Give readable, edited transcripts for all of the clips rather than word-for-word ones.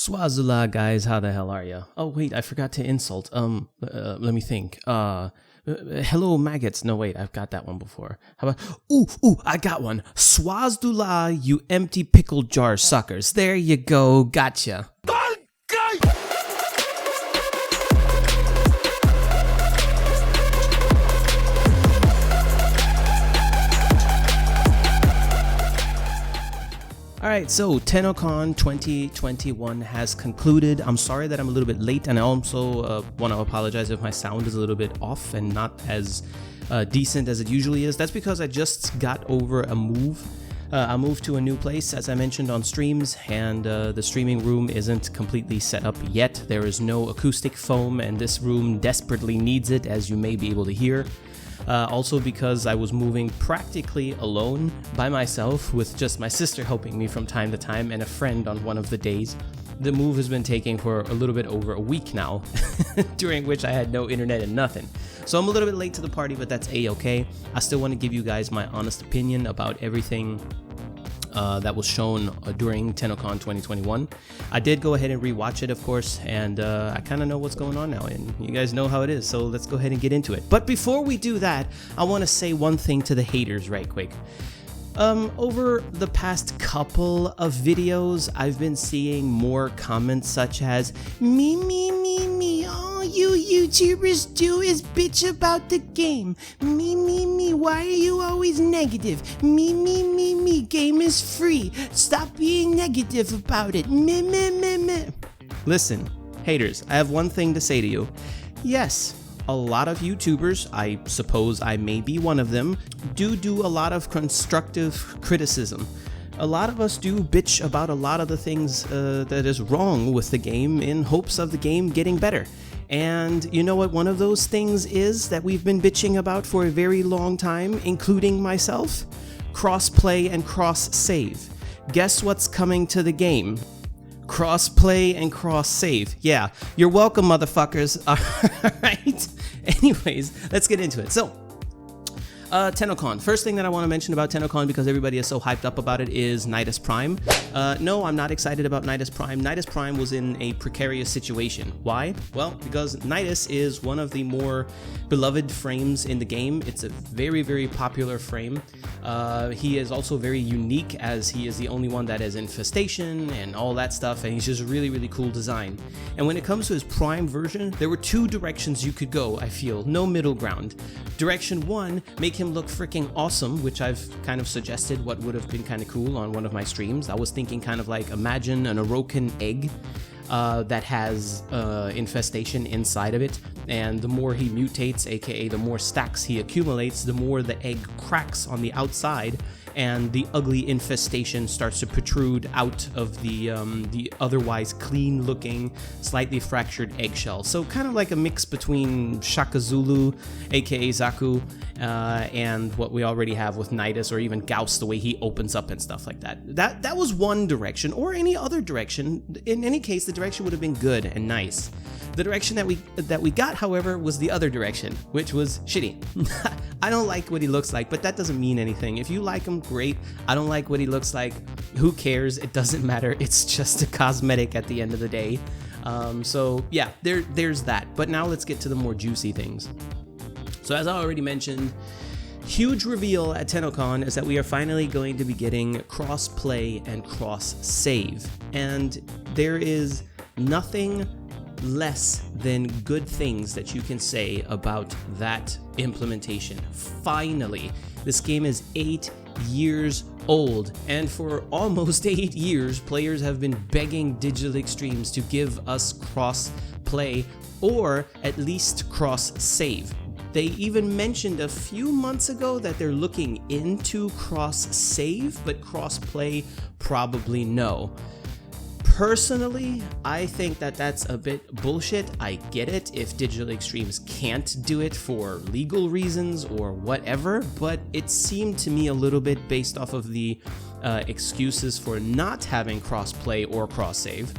Swazula, guys, how the hell are ya? Oh, wait, I forgot to insult. Let me think. Hello, maggots. No, wait, I've got that one before. How about, I got one. Swazdula, you empty pickle jar suckers. There you go, gotcha. Alright, so TennoCon 2021 has concluded. I'm sorry that I'm a little bit late, and I also want to apologize if my sound is a little bit off and not as decent as it usually is. That's because I just got over a move. I moved to a new place, as I mentioned on streams, and the streaming room isn't completely set up yet. There is no acoustic foam, and this room desperately needs it, as you may be able to hear. Also because I was moving practically alone by myself, with just my sister helping me from time to time and a friend on one of the days. The move has been taking for a little bit over a week now, during which I had no internet and nothing. So I'm a little bit late to the party, but that's a-okay. I still want to give you guys my honest opinion about everything that was shown during TennoCon 2021. I did go ahead and rewatch it, of course, and I kind of know what's going on now, and you guys know how it is, so let's go ahead and get into it. But before we do that, I want to say one thing to the haters right quick. Over the past couple of videos, I've been seeing more comments such as, me, all you YouTubers do is bitch about the game. Me, why are you always negative? Me, game is free. Stop being negative about it. Me. Listen, haters, I have one thing to say to you. Yes, a lot of YouTubers, I suppose I may be one of them, do a lot of constructive criticism. A lot of us do bitch about a lot of the things that is wrong with the game in hopes of the game getting better. And you know what one of those things is that we've been bitching about for a very long time, including myself? Crossplay and cross-save. Guess what's coming to the game? Crossplay and cross-save. Yeah, you're welcome, motherfuckers. Alright? Anyways, let's get into it. So, TennoCon. First thing that I want to mention about TennoCon, because everybody is so hyped up about it, is Nidus Prime. No, I'm not excited about Nidus Prime. Nidus Prime was in a precarious situation. Why? Well, because Nidus is one of the more beloved frames in the game. It's a very, very popular frame. He is also very unique, as he is the only one that has infestation and all that stuff, and he's just a really, really cool design. And when it comes to his Prime version, there were two directions you could go, I feel. No middle ground. Direction one, make him look freaking awesome, which I've kind of suggested what would have been kind of cool on one of my streams. I was thinking kind of like, imagine an Orokin egg that has infestation inside of it, and the more he mutates, aka the more stacks he accumulates, the more the egg cracks on the outside, and the ugly infestation starts to protrude out of the otherwise clean-looking, slightly fractured eggshell. So kind of like a mix between Shaka Zulu, aka Zaku, and what we already have with Nidus, or even Gauss, the way he opens up and stuff like that. That was one direction, or any other direction. In any case, the direction would have been good and nice. The direction that we got, however, was the other direction, which was shitty. I don't like what he looks like, but that doesn't mean anything. If you like him, great. I don't like what he looks like. Who cares? It doesn't matter. It's just a cosmetic at the end of the day. So yeah, there's that. But now let's get to the more juicy things. So as I already mentioned, huge reveal at TennoCon is that we are finally going to be getting cross-play and cross-save. And there is nothing less than good things that you can say about that implementation. Finally, this game is 8 years old, and for almost 8 years, players have been begging Digital Extremes to give us cross-play, or at least cross-save. They even mentioned a few months ago that they're looking into cross-save, but cross-play, probably no. Personally, I think that that's a bit bullshit. I get it if Digital Extremes can't do it for legal reasons or whatever, but it seemed to me a little bit, based off of the excuses for not having cross-play or cross-save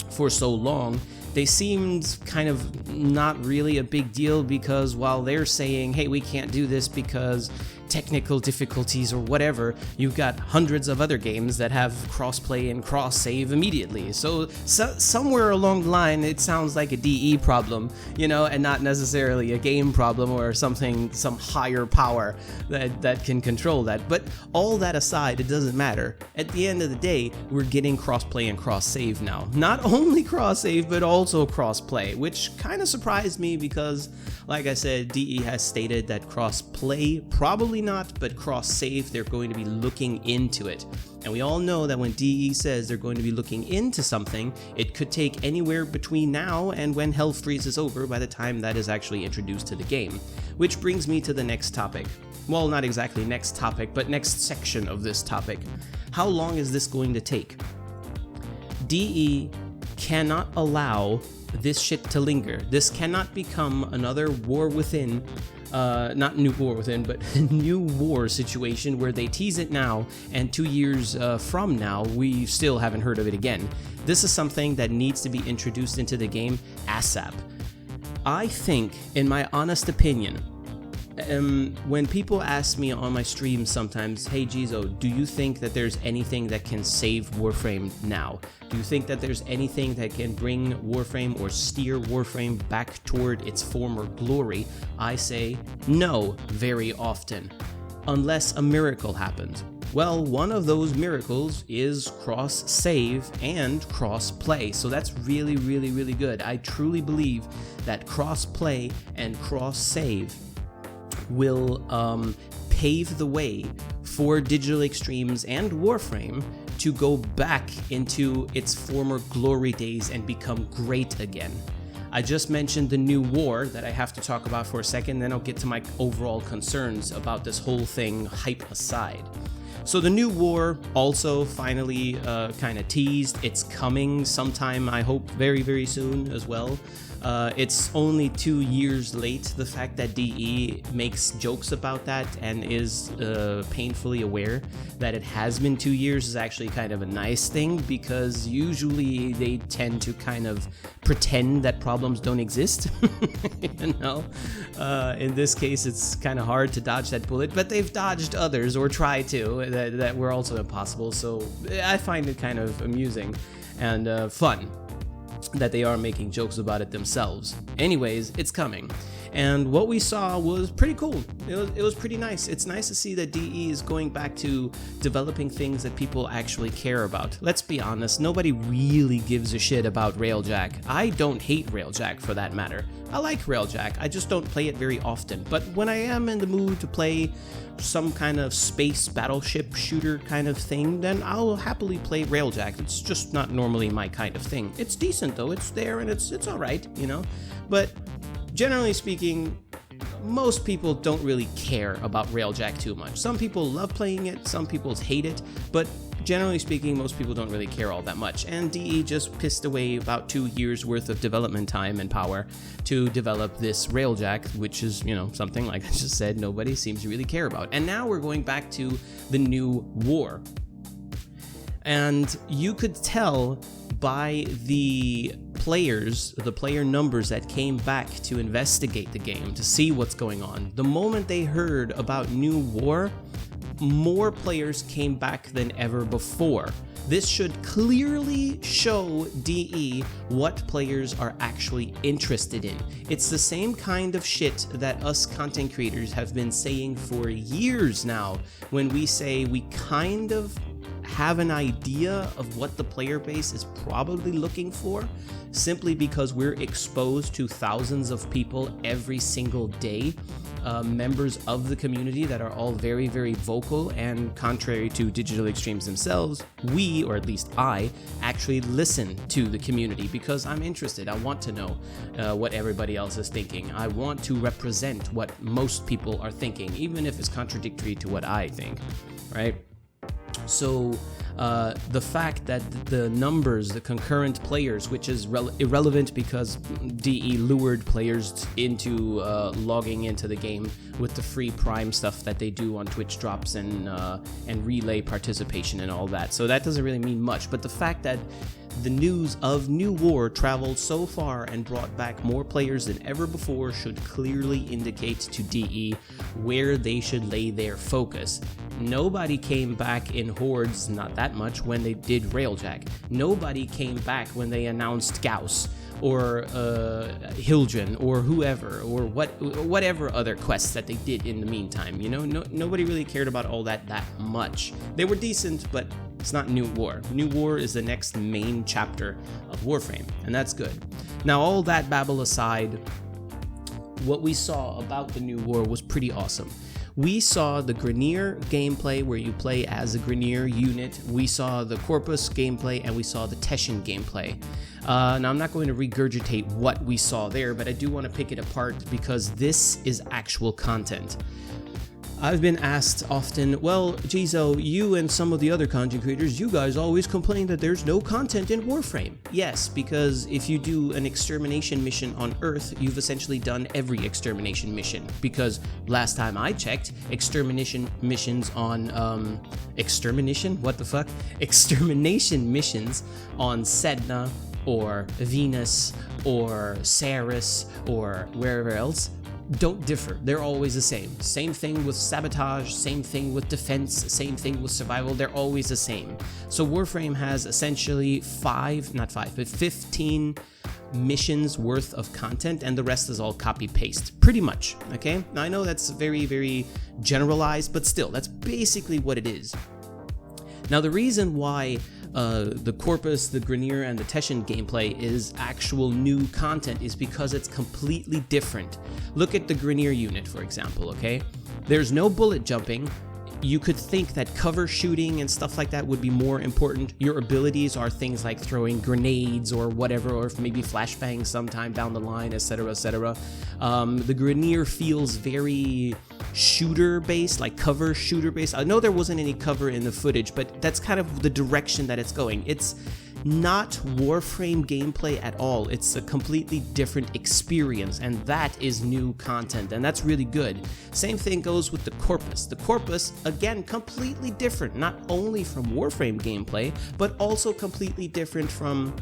for so long, they seemed kind of not really a big deal, because while they're saying, hey, we can't do this because technical difficulties or whatever, you've got hundreds of other games that have crossplay and cross-save immediately. So somewhere along the line, it sounds like a DE problem, you know, and not necessarily a game problem or something, some higher power that can control that. But all that aside, it doesn't matter. At the end of the day, we're getting crossplay and cross-save now. Not only cross-save, but also cross-play, which kind of surprised me because, like I said, DE has stated that cross-play, probably not, but cross-save, they're going to be looking into it. And we all know that when DE says they're going to be looking into something, it could take anywhere between now and when Hell Freeze is over by the time that is actually introduced to the game. Which brings me to the next topic. Well, not exactly next topic, but next section of this topic. How long is this going to take? DE cannot allow this shit to linger. This cannot become another war within, not new war within, but new war situation where they tease it now and 2 years from now we still haven't heard of it again. This is something that needs to be introduced into the game ASAP. I think, in my honest opinion, when people ask me on my streams sometimes, hey Jizo, do you think that there's anything that can save Warframe now? Do you think that there's anything that can bring Warframe or steer Warframe back toward its former glory? I say no very often, unless a miracle happens. Well, one of those miracles is cross-save and cross-play, so that's really, really, really good. I truly believe that cross-play and cross-save will pave the way for Digital Extremes and Warframe to go back into its former glory days and become great again. I just mentioned the new war that I have to talk about for a second, then I'll get to my overall concerns about this whole thing, hype aside. So the new war also finally kind of teased. It's coming sometime, I hope very, very soon as well. It's only 2 years late. The fact that DE makes jokes about that and is painfully aware that it has been 2 years is actually kind of a nice thing, because usually they tend to kind of pretend that problems don't exist. You know, in this case it's kind of hard to dodge that bullet, but they've dodged others, or tried to, that were also impossible. So I find it kind of amusing and fun that they are making jokes about it themselves. Anyways, it's coming. And what we saw was pretty cool. It was pretty nice. It's nice to see that DE is going back to developing things that people actually care about. Let's be honest, nobody really gives a shit about Railjack. I don't hate Railjack for that matter. I like Railjack, I just don't play it very often. But when I am in the mood to play some kind of space battleship shooter kind of thing, then I'll happily play Railjack. It's just not normally my kind of thing. It's decent though, it's there and it's alright, you know? But generally speaking, most people don't really care about Railjack too much. Some people love playing it, some people hate it, but generally speaking, most people don't really care all that much. And DE just pissed away about 2 years worth of development time and power to develop this Railjack, which is, you know, something, like I just said, nobody seems to really care about. And now we're going back to the new war. And you could tell by the players, the player numbers that came back to investigate the game, to see what's going on. The moment they heard about new war, more players came back than ever before. This should clearly show DE what players are actually interested in. It's the same kind of shit that us content creators have been saying for years now, when we say we kind of have an idea of what the player base is probably looking for, simply because we're exposed to thousands of people every single day, members of the community that are all very, very vocal, and contrary to Digital Extremes themselves, we, or at least I, actually listen to the community because I'm interested. I want to know what everybody else is thinking. I want to represent what most people are thinking, even if it's contradictory to what I think, right? So the fact that the numbers, the concurrent players, which is irrelevant because DE lured players into logging into the game with the free Prime stuff that they do on Twitch drops and relay participation and all that. So that doesn't really mean much. But the fact that the news of New War traveled so far and brought back more players than ever before should clearly indicate to DE where they should lay their focus. Nobody came back in hordes, not that much, when they did Railjack. Nobody came back when they announced Gauss or Hildren or whoever, or whatever other quests that they did in the meantime. You know, nobody really cared about all that much. They were decent, but it's not New War. New War is the next main chapter of Warframe, and that's good. Now, all that babble aside, what we saw about the New War was pretty awesome. We saw the Grineer gameplay where you play as a Grineer unit. We saw the Corpus gameplay, and we saw the Teshin gameplay. Now, I'm not going to regurgitate what we saw there, but I do want to pick it apart because this is actual content. I've been asked often, well, Jizo, you and some of the other content creators, you guys always complain that there's no content in Warframe. Yes, because if you do an extermination mission on Earth, you've essentially done every extermination mission. Because last time I checked, extermination missions on, extermination? What the fuck? Extermination missions on Sedna, or Venus, or Ceres, or wherever else, don't differ. They're always the same. Same thing with sabotage, same thing with defense, same thing with survival. They're always the same. So Warframe has essentially 15 missions worth of content, and the rest is all copy-paste, pretty much, okay? Now, I know that's very, very generalized, but still, that's basically what it is. Now, the reason why the Corpus, the Grineer, and the Teshin gameplay is actual new content is because it's completely different. Look at the Grineer unit, for example, okay? There's no bullet jumping. You could think that cover shooting and stuff like that would be more important. Your abilities are things like throwing grenades or whatever, or maybe flashbangs sometime down the line, etc., etc. The Grineer feels very shooter-based, like cover shooter-based. I know there wasn't any cover in the footage, but that's kind of the direction that it's going. It's not Warframe gameplay at all. It's a completely different experience, and that is new content, and that's really good. Same thing goes with the Corpus. The Corpus, again, completely different, not only from Warframe gameplay, but also completely different from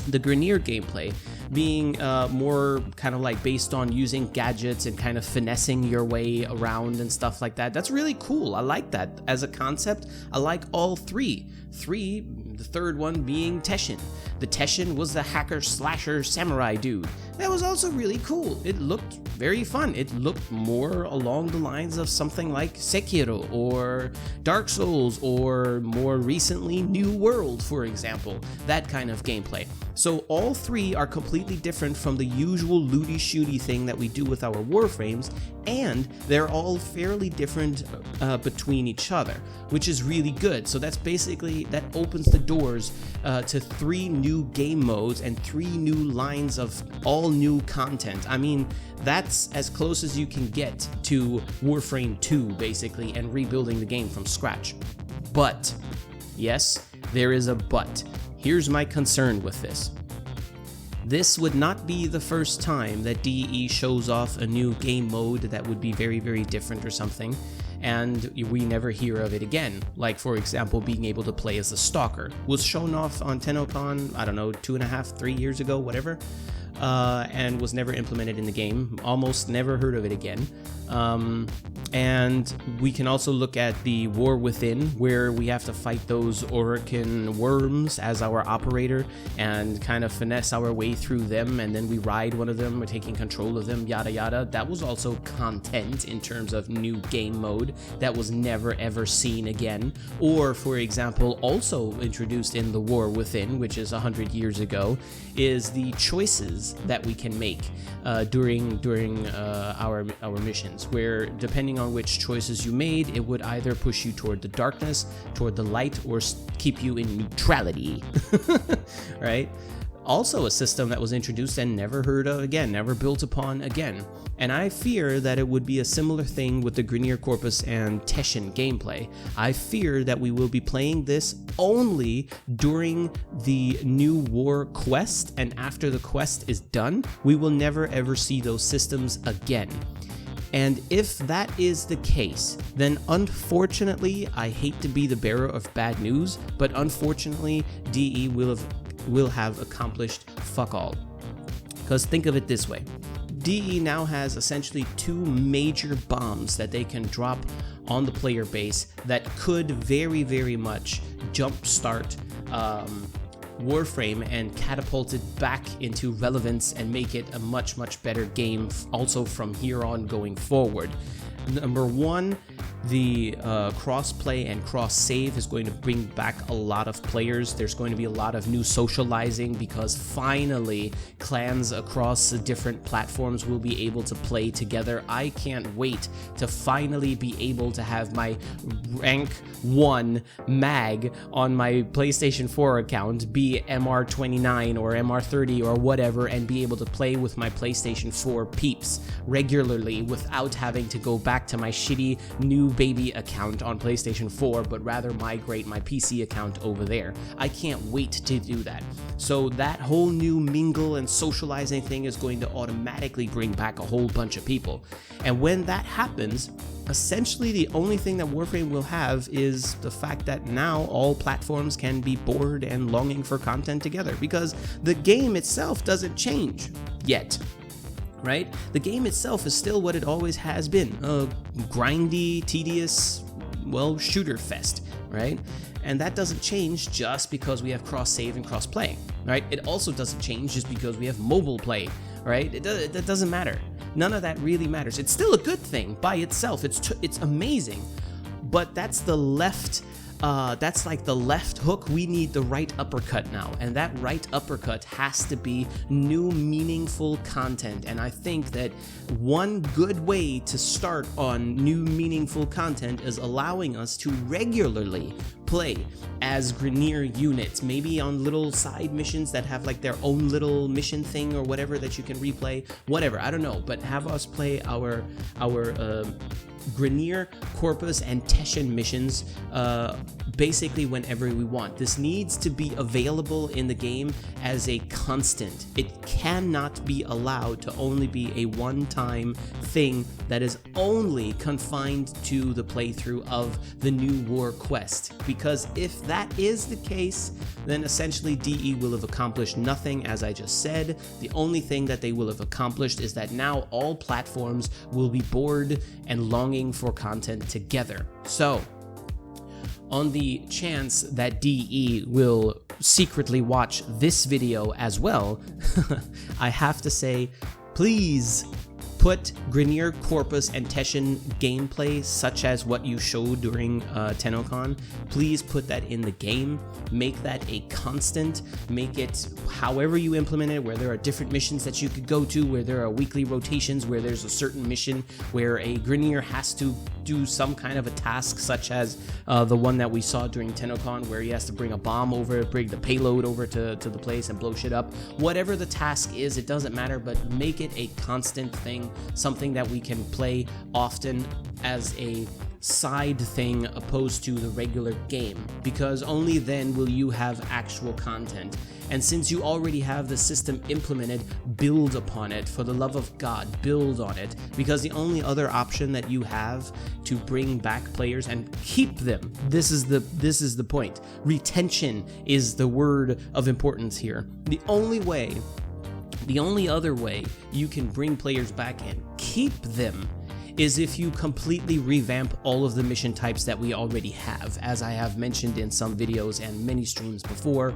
the Grineer gameplay, being more kind of like based on using gadgets and kind of finessing your way around and stuff like that. That's really cool. I like that as a concept. I like all three. The third one being Teshin. The Teshin was the hacker slasher samurai dude. That was also really cool. It looked very fun. It looked more along the lines of something like Sekiro or Dark Souls, or more recently New World, for example. That kind of gameplay. So all three are completely different from the usual looty shooty thing that we do with our Warframes, and they're all fairly different between each other, which is really good. So that's basically, that opens the doors to 3 new game modes and 3 new lines of all new content. I mean, that's as close as you can get to Warframe 2, basically, and rebuilding the game from scratch. But, yes, there is a but. Here's my concern with this. This would not be the first time that DE shows off a new game mode that would be very, very different or something, and we never hear of it again. Like, for example, being able to play as a stalker was shown off on TennoCon, I don't know, 2.5, 3 years ago, whatever, and was never implemented in the game. Almost never heard of it again. And we can also look at the War Within, where we have to fight those Orokin worms as our operator and kind of finesse our way through them, and then we ride one of them, we're taking control of them, yada yada. That was also content in terms of new game mode that was never ever seen again. Or, for example, also introduced in the War Within, which is 100 years ago, is the choices that we can make during our missions, where depending on which choices you made, it would either push you toward the darkness, toward the light, or keep you in neutrality. Right? Also a system that was introduced and never heard of again, never built upon again. And I fear that it would be a similar thing with the Grineer Corpus and Teshin gameplay. I fear that we will be playing this only during the New War quest, and after the quest is done, we will never ever see those systems again. And if that is the case, then unfortunately, I hate to be the bearer of bad news, but unfortunately, DE will have will have accomplished fuck all. Because think of it this way. DE now has essentially 2 major bombs that they can drop on the player base that could very, very much jumpstart Warframe and catapult it back into relevance and make it a much, much better game also from here on going forward. Number 1, the cross-play and cross-save is going to bring back a lot of players. There's going to be a lot of new socializing because finally clans across the different platforms will be able to play together. I can't wait to finally be able to have my rank 1 mag on my PlayStation 4 account be MR29 or MR30 or whatever, and be able to play with my PlayStation 4 peeps regularly without having to go back to my shitty new baby account on PlayStation 4, but rather migrate my PC account over there. I can't wait to do that. So that whole new mingle and socializing thing is going to automatically bring back a whole bunch of people. And when that happens, essentially the only thing that Warframe will have is the fact that now all platforms can be bored and longing for content together, because the game itself doesn't change yet. Right? The game itself is still what it always has been, a grindy, tedious, well, shooter fest, right? And that doesn't change just because we have cross-save and cross-play, right? It also doesn't change just because we have mobile play, right? It doesn't matter. None of that really matters. It's still a good thing by itself. It's amazing, but that's the left. That's like the left hook. We need the right uppercut now, and that right uppercut has to be new meaningful content. And I think that one good way to start on new meaningful content is allowing us to regularly play as Grineer units, maybe on little side missions that have like their own little mission thing or whatever that you can replay, whatever, I don't know, but have us play our Grineer, Corpus, and Teshin missions basically whenever we want. This needs to be available in the game as a constant. It cannot be allowed to only be a one-time thing that is only confined to the playthrough of the new war quest, because if that is the case, then essentially DE will have accomplished nothing. As I just said, the only thing that they will have accomplished is that now all platforms will be bored and longing for content together. So, on the chance that DE will secretly watch this video as well, I have to say, please put Grineer, Corpus, and Teshin gameplay, such as what you showed during TennoCon, please put that in the game. Make that a constant. Make it however you implement it, where there are different missions that you could go to, where there are weekly rotations, where there's a certain mission where a Grineer has to do some kind of a task, such as the one that we saw during TennoCon, where he has to bring a bomb over, bring the payload over to the place and blow shit up. Whatever the task is, it doesn't matter, but make it a constant thing, something that we can play often as a side thing opposed to the regular game, because only then will you have actual content. And since you already have the system implemented, build upon it. For the love of God, build on it, because the only other option that you have to bring back players and keep them, this is the point. Retention is the word of importance here. The only other way you can bring players back and keep them is if you completely revamp all of the mission types that we already have, as I have mentioned in some videos and many streams before,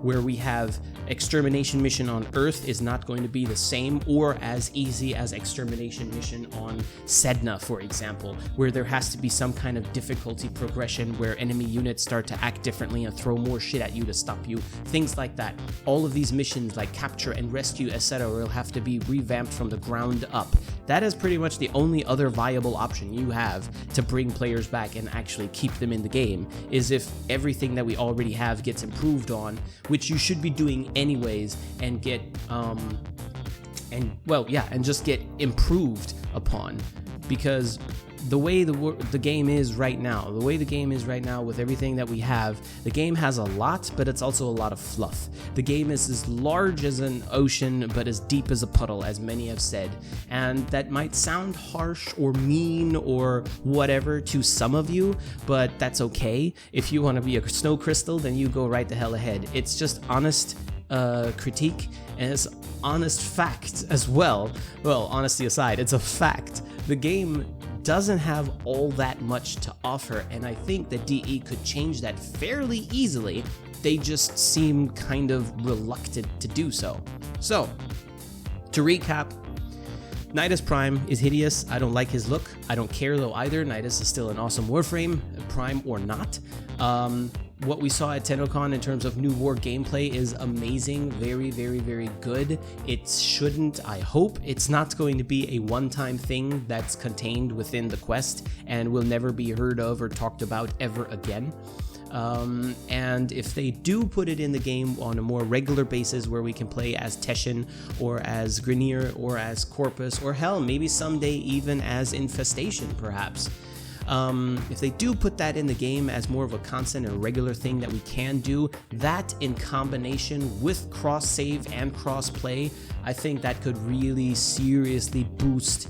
where we have extermination mission on Earth is not going to be the same or as easy as extermination mission on Sedna, for example, where there has to be some kind of difficulty progression where enemy units start to act differently and throw more shit at you to stop you, things like that. All of these missions like capture and rescue, etc., will have to be revamped from the ground up. That is pretty much the only other viable option you have to bring players back and actually keep them in the game, is if everything that we already have gets improved on, which you should be doing anyways, and get and just get improved upon. Because the way the game is right now, with everything that we have, the game has a lot, but it's also a lot of fluff. The game is as large as an ocean, but as deep as a puddle, as many have said. And that might sound harsh or mean or whatever to some of you, but that's okay. If you want to be a snow crystal, then you go right the hell ahead. It's just honest critique, and it's honest fact as well. Well, honesty aside, it's a fact. The game doesn't have all that much to offer, and I think that DE could change that fairly easily. They just seem kind of reluctant to do so. So, to recap, Nidus Prime is hideous. I don't like his look. I don't care though either. Nidus is still an awesome Warframe, Prime or not. What we saw at TennoCon in terms of new war gameplay is amazing. Very, very, very good. It shouldn't, I hope, it's not going to be a one-time thing that's contained within the quest and will never be heard of or talked about ever again. And if they do put it in the game on a more regular basis where we can play as Teshin or as Grineer or as Corpus, or hell, maybe someday even as Infestation perhaps. If they do put that in the game as more of a constant and regular thing that we can do, that in combination with cross-save and cross-play, I think that could really seriously boost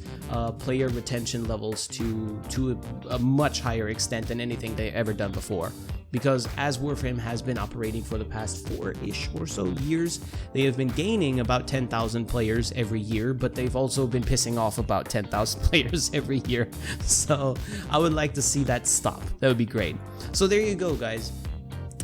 player retention levels to a much higher extent than anything they've ever done before. Because as Warframe has been operating for the past 4-ish or so years, they have been gaining about 10,000 players every year, but they've also been pissing off about 10,000 players every year. So I would like to see that stop. That would be great. So there you go, guys.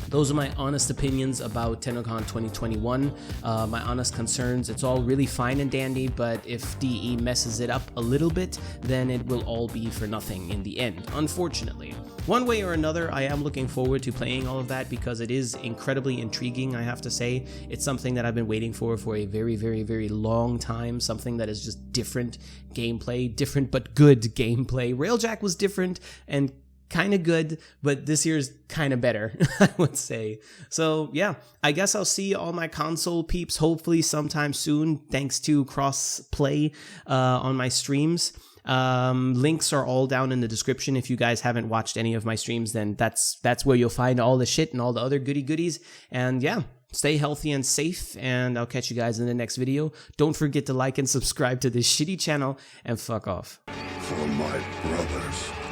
Those are my honest opinions about TennoCon 2021, my honest concerns. It's all really fine and dandy, but if DE messes it up a little bit, then it will all be for nothing in the end, unfortunately. One way or another, I am looking forward to playing all of that because it is incredibly intriguing, I have to say. It's something that I've been waiting for a very, very, very long time, something that is just different gameplay, different but good gameplay. Railjack was different and kind of good, but this year's kind of better, I would say. So yeah, I guess I'll see all my console peeps hopefully sometime soon, thanks to cross-play on my streams. Links are all down in the description. If you guys haven't watched any of my streams, then that's where you'll find all the shit and all the other goodies. And yeah, stay healthy and safe, and I'll catch you guys in the next video. Don't forget to like and subscribe to this shitty channel, and fuck off. For my brothers.